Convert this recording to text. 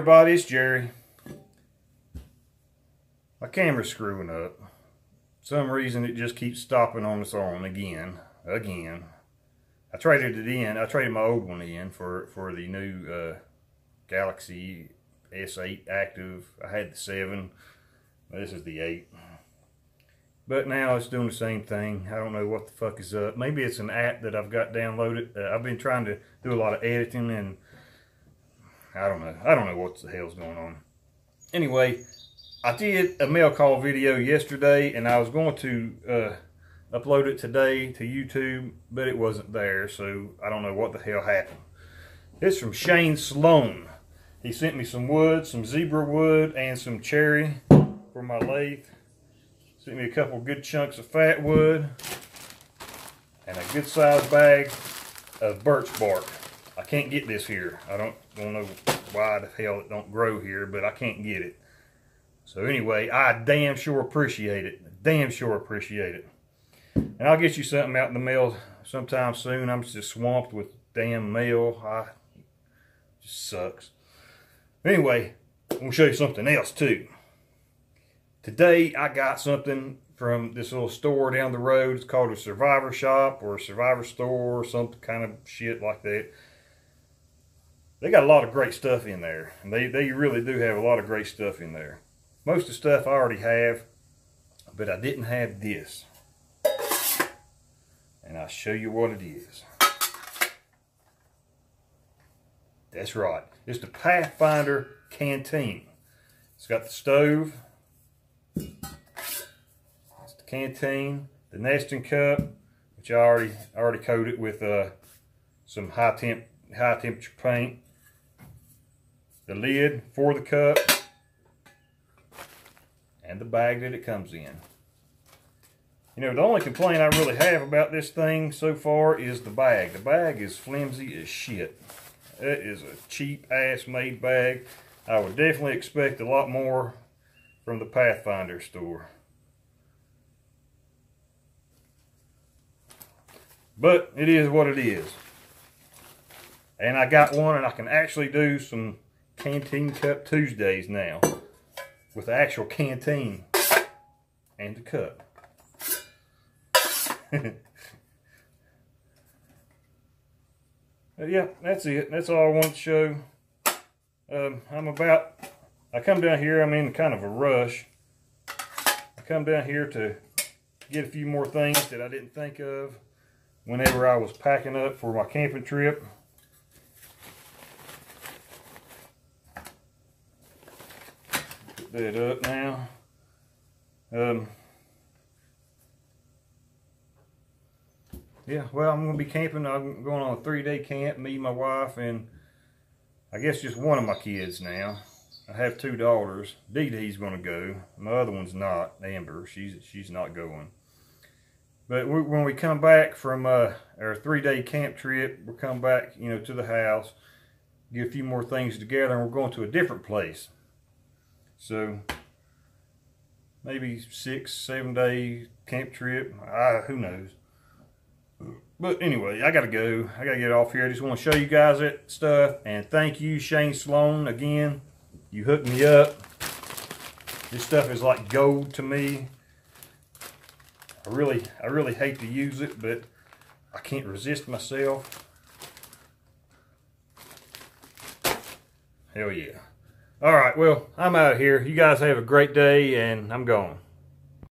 everybody, it's Jerry. My camera's screwing up. For some reason it just keeps stopping on its own again. I traded it in. I traded my old one in for the new Galaxy S8 Active. I had the 7. This is the 8. But now it's doing the same thing. I don't know what the fuck is up. Maybe it's an app that I've got downloaded. I've been trying to do a lot of editing and I don't know. I don't know what the hell's going on. Anyway, I did a mail call video yesterday and I was going to upload it today to YouTube, but it wasn't there, so I don't know what the hell happened. It's from Shane Sloan. He sent me some wood, some zebra wood, and some cherry for my lathe. Sent me a couple good chunks of fat wood and a good sized bag of birch bark. I can't get this here. I don't know why the hell it don't grow here, but I can't get it. So anyway, I damn sure appreciate it. Damn sure appreciate it. And I'll get you something out in the mail sometime soon. I'm just swamped with damn mail. It just sucks. Anyway, I'm going to show you something else too. Today I got something from this little store down the road. It's called a Survivor Shop or a Survivor Store or some kind of shit like that. They got a lot of great stuff in there. And they really do have a lot of great stuff in there. Most of the stuff I already have, but I didn't have this. And I'll show you what it is. That's right. It's the Pathfinder Canteen. It's got the stove. It's the canteen, the nesting cup, which I already coated with some high temperature paint. The lid for the cup, and the bag that it comes in. You know, the only complaint I really have about this thing so far is the bag. The bag is flimsy as shit. It is a cheap ass made bag. I would definitely expect a lot more from the Pathfinder store. But it is what it is. And I got one and I can actually do some Canteen Cup Tuesdays now. With the actual canteen and the cup. Yeah, that's it. That's all I want to show. I come down here, I'm in kind of a rush. I come down here to get a few more things that I didn't think of whenever I was packing up for my camping trip. Put that up now. Yeah, well, I'm going to be camping. I'm going on a 3-day camp, me, my wife, and I guess just one of my kids now. I have 2 daughters. Dee Dee's going to go. My other one's not, Amber. She's not going. But when we come back from our 3-day camp trip, we'll come back, you know, to the house, get a few more things together, and we're going to a different place. So maybe 6-7 day camp trip. Who knows? But anyway, I gotta go. I gotta get off here. I just want to show you guys that stuff. And thank you, Shane Sloan, again. You hooked me up. This stuff is like gold to me. I really hate to use it, but I can't resist myself. Hell yeah. Alright, well, I'm out of here. You guys have a great day, and I'm gone.